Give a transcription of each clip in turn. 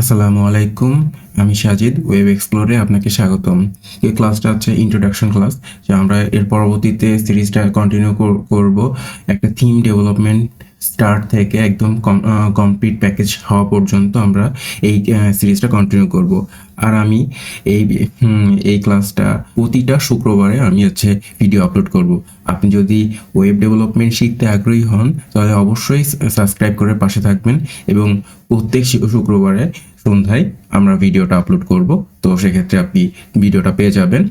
আসসালামু আলাইকুম। আমি সাজিদ, ওয়েব এক্সপ্লোরে আপনাকে স্বাগতম। এই ক্লাসটা হচ্ছে ইন্ট্রোডাকশন ক্লাস, যে আমরা এর পরবর্তীতে সিরিজটা কন্টিনিউ করব। একটা থিম ডেভেলপমেন্ট স্টার্ট থেকে একদম কমপ্লিট প্যাকেজ হওয়া পর্যন্ত আমরা এই সিরিজটা কন্টিনিউ করব। আর আমি এই এই ক্লাসটা প্রতিটা শুক্রবারে আমি হচ্ছে ভিডিও আপলোড করব। আপনি যদি ওয়েব ডেভেলপমেন্ট শিখতে আগ্রহী হন তাহলে অবশ্যই সাবস্ক্রাইব করে পাশে থাকবেন, এবং প্রত্যেক শুক্রবারে সন্ধ্যায় আমরা ভিডিওটা আপলোড করব। তো সেক্ষেত্রে আপনি ভিডিওটা পেয়ে যাবেন।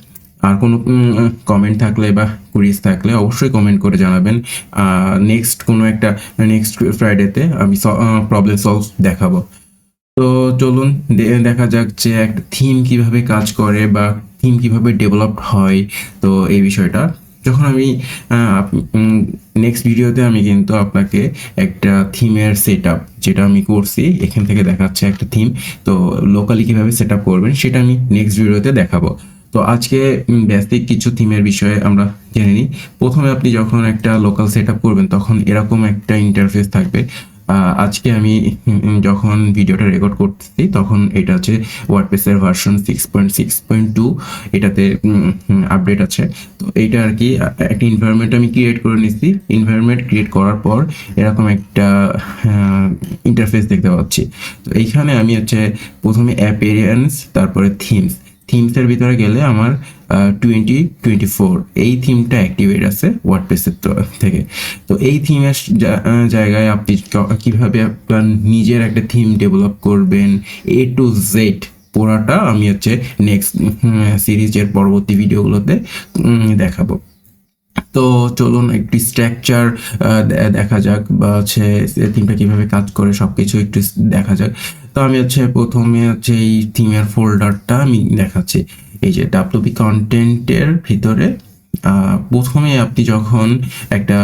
আর কোনো কমেন্ট থাকলে বা কুইজ থাকলে অবশ্যই কমেন্ট করে জানাবেন। নেক্সট ফ্রাইডেতে আমি প্রবলেম সলভ দেখাবো। তো চলুন দেখা যাক যে একটা থিম কিভাবে কাজ করে বা থিম কিভাবে ডেভেলপ হয়। তো এই বিষয়টা যখন আমি নেক্সট ভিডিওতে আমি কিন্তু আপনাকে একটা থিমের সেট আপ, যেটা আমি করছি এখান থেকে দেখাচ্ছে একটা থিম। তো লোকালি কিভাবে সেট আপ করবেন সেটা আমি নেক্সট ভিডিওতে দেখাবো। তো আজকে বেসিক কিছু থিমের বিষয়ে আমরা জেনে নিই। প্রথমে আপনি যখন একটা লোকাল সেট আপ করবেন তখন এরকম একটা ইন্টারফেস থাকবে। আজকে আমি যখন ভিডিওটা রেকর্ড করতেছি তখন এটা হচ্ছে ওয়ার্ডপ্রেসের ভার্সন 6.6.2, এটাতে আপডেট আছে। তো এইটা আর কি একটা এনভায়রনমেন্ট আমি ক্রিয়েট করে নিচ্ছি। এনভায়রনমেন্ট ক্রিয়েট করার পর এরকম একটা ইন্টারফেস দেখতে পাচ্ছি। তো এইখানে আমি হচ্ছে প্রথমে অ্যাপিয়ারেন্স, তারপরে থিমসের ভিতরে গেলে আমার 2024 এই থিমটা অ্যাক্টিভেট আছে ওয়ার্ডপ্রেসের থেকে। তো এই থিমের জায়গায় আপনি কিভাবে আপনার নিজের একটা থিম ডেভেলপ করবেন A to Z পুরাটা আমি হচ্ছে নেক্সট সিরিজের পরবর্তী ভিডিওগুলোতে দেখাবো। তো চলুন একটু স্ট্রাকচার দেখা যাক, বা হচ্ছে থিমটা কিভাবে কাজ করে সবকিছু একটু দেখা যাক। তো আমি হচ্ছে প্রথমে হচ্ছে এই থিমের ফোল্ডারটা আমি দেখাচ্ছি। এই যে ডাব্লিউপি কন্টেন্টের ভিতরে প্রথমে আপনি যখন একটা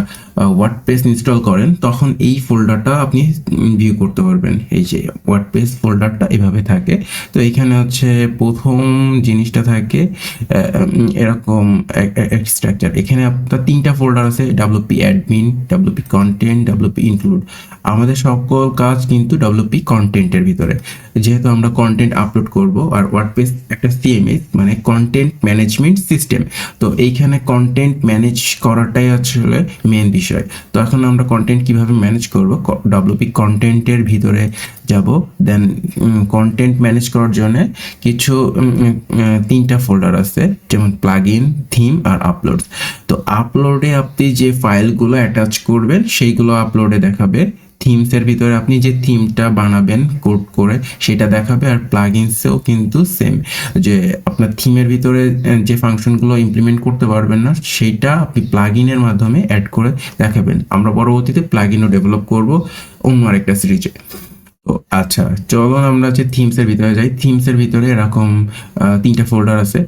ওয়ার্ডপ্রেস ইনস্টল করেন তখন এই ফোল্ডারটা আপনি ভিউ করতে পারবেন। এই যে ওয়ার্ডপ্রেস ফোল্ডারটা এভাবে থাকে। তো এখানে হচ্ছে প্রথম জিনিসটা থাকে এরকম স্ট্রাকচার। এখানে আপনার তিনটা ফোল্ডার আছে: WP admin, WP content, WP include. আমাদের সকল কাজ কিন্তু ডাব্লিউপি কন্টেন্টের ভিতরে, যেহেতু আমরা কন্টেন্ট আপলোড করব। আর ওয়ার্ডপ্রেস একটা সিএমএস মানে কন্টেন্ট ম্যানেজমেন্ট সিস্টেম। তো এইখানে কন্টেন্ট ম্যানেজ করাটাই আসলে মেন বিষয়। তো এখন আমরা কন্টেন্ট কিভাবে ম্যানেজ করব, ডাব্লিউপি কন্টেন্টের ভিতরে যাব। দেন কন্টেন্ট ম্যানেজ করার জন্য কিছু তিনটা ফোল্ডার আছে, যেমন প্লাগইন, থিম আর আপলোড। তো আপলোডে আপনি যে ফাইলগুলো অ্যাটাচ করবেন সেইগুলো আপলোডে দেখাবে। থিমসের ভিতরে আপনি যে থিমটা বানাবেন কোড করে সেটা দেখাবে। আর প্লাগইনসেও কিন্তু সেম, যে আপনার থিমের ভিতরে যে ফাংশনগুলো ইমপ্লিমেন্ট করতে পারবেন না সেইটা আপনি প্লাগইনের মাধ্যমে অ্যাড করে দেখাবেন। আমরা পরবর্তীতে প্লাগইনও ডেভেলপ করব অন্য আরেকটা সিরিজে। তো আচ্ছা, চলুন আমরা যে থিমসের ভিতরে যাই। থিমসের ভিতরে এরকম তিনটা ফোল্ডার আছে।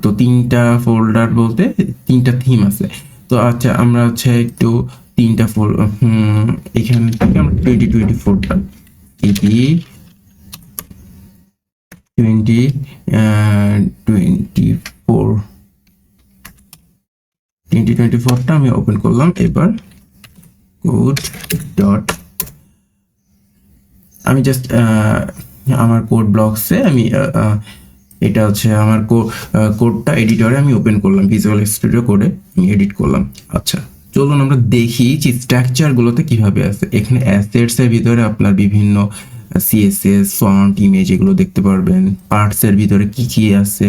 তো তিনটা ফোল্ডার বলতে তিনটা থিম আছে। তো আচ্ছা, আমরা হচ্ছে একটু তিনটা এখান থেকে আমরা 2024টা এটি 2024টা আমি ওপেন করলাম। এবার কোড ডট, আমি জাস্ট আমার কোড ব্লকসে আমি এটা হচ্ছে আমার কোডটা এডিটরে আমি ওপেন করলাম, ভিজুয়াল স্টুডিও কোডে আমি এডিট করলাম। আচ্ছা, চলুন আমরা দেখি যে স্ট্রাকচারগুলোতে কিভাবে আছে। এখানে অ্যাসেটসের ভিতরে আপনার বিভিন্ন সিএসএস, ফন্ট, ইমেজ এগুলো দেখতে পারবেন। পার্টসের ভিতরে কি কি আছে,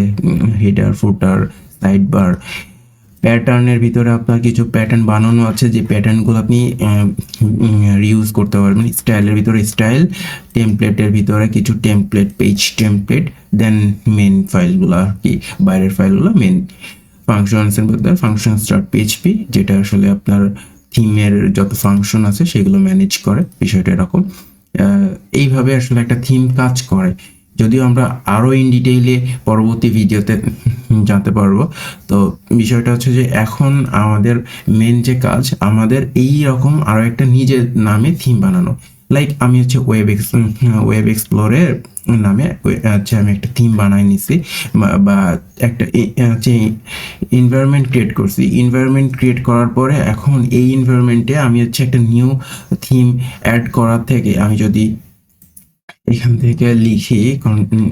হেডার, ফুটার, সাইড বার। প্যাটার্নের ভিতরে আপনার কিছু প্যাটার্ন বানানো আছে, যে প্যাটার্নগুলো আপনি রিউজ করতে পারবেন। স্টাইলের ভিতরে স্টাইল, টেমপ্লেটের ভিতরে কিছু টেমপ্লেট, পেজ টেমপ্লেট। দেন মেন ফাইলগুলো আর কি, বাইরের ফাইলগুলো মেন। ফাংশনসের ভিতরে ফাংশন স্টার্ট পিএইচপি, যেটা আসলে আপনার থিমের যত ফাংশন আছে সেগুলো ম্যানেজ করে। বিষয়টা এরকম। এইভাবে আসলে একটা থিম কাজ করে, যদিও আমরা আরও ইন ডিটেইলে পরবর্তী ভিডিওতে জানতে পারবো। তো বিষয়টা হচ্ছে যে এখন আমাদের মেন যে কাজ, আমাদের এই রকম আরও একটা নিজের নামে থিম বানানো। লাইক আমি হচ্ছে ওয়েব এক্সপ্লোরের নামে হচ্ছে আমি একটা থিম বানাই নিছি, বা একটা হচ্ছে এনভায়রনমেন্ট ক্রিয়েট করছি। এনভায়রনমেন্ট ক্রিয়েট করার পরে এখন এই এনভায়রনমেন্টে আমি হচ্ছে একটা নিউ থিম অ্যাড করার থেকে আমি যদি এখান থেকে লিখি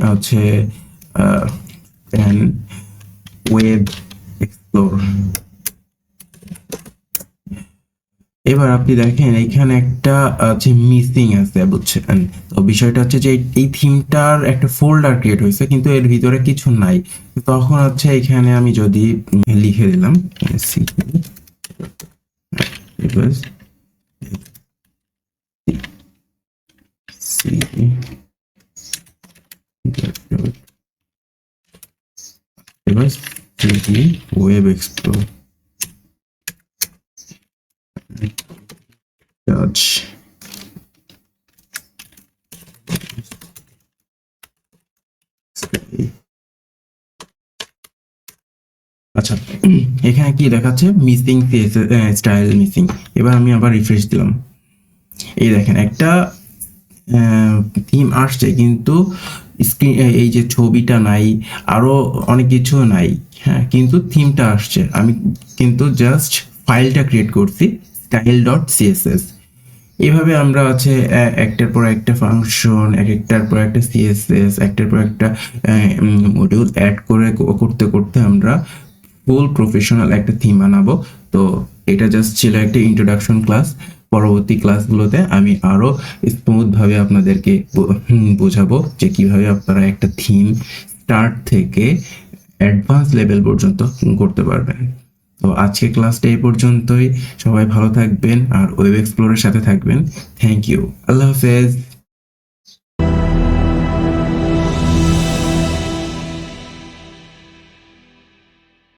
হচ্ছে ওয়েব এক্সপ্লোর। এবার আপনি দেখেন এখানে একটা হচ্ছে মিসিং আছে, বুঝছেন? তো বিষয়টা হচ্ছে যে এই থিমটার একটা ফোল্ডার ক্রিয়েট হয়েছে কিন্তু এর ভিতরে কিছু নাই। তখন হচ্ছে এখানে আমি যদি লিখে দিলাম এবার ওয়েব এক্সপ্লোর কাজ। আচ্ছা, এখানে কি দেখাচ্ছে? Missing style missing. এবার আমি আবার রিফ্রেশ দিলাম, এই দেখেন একটা থিম আসছে কিন্তু স্ক্রিন এই যে ছবিটা নাই, আরো অনেক কিছু নাই। হ্যাঁ, কিন্তু থিমটা আসছে। আমি কিন্তু জাস্ট ফাইলটা ক্রিয়েট করছি স্টাইল ডট সিএসএস। এভাবে আমরা আছে একটার পর একটা ফাংশন, এক একটার পর একটা সিএসএস, একটার পর একটা মডিউল অ্যাড করে করতে করতে আমরা ফুল প্রফেশনাল একটা থিম বানাবো। তো এটা জাস্ট ছিল একটা ইন্ট্রোডাকশন ক্লাস। পরবর্তী ক্লাসগুলোতে আমি আরো স্মুথ ভাবে আপনাদেরকে বোঝাবো যে কিভাবে আপনারা একটা থিম স্টার্ট থেকে অ্যাডভান্স লেভেল পর্যন্ত করতে পারবেন। তো আজকে ক্লাসটা এই পর্যন্তই। সবাই ভালো থাকবেন আর ওয়েব এক্সপ্লোরের সাথে থাকবেন। Thank you. আল্লাহ হাফেজ।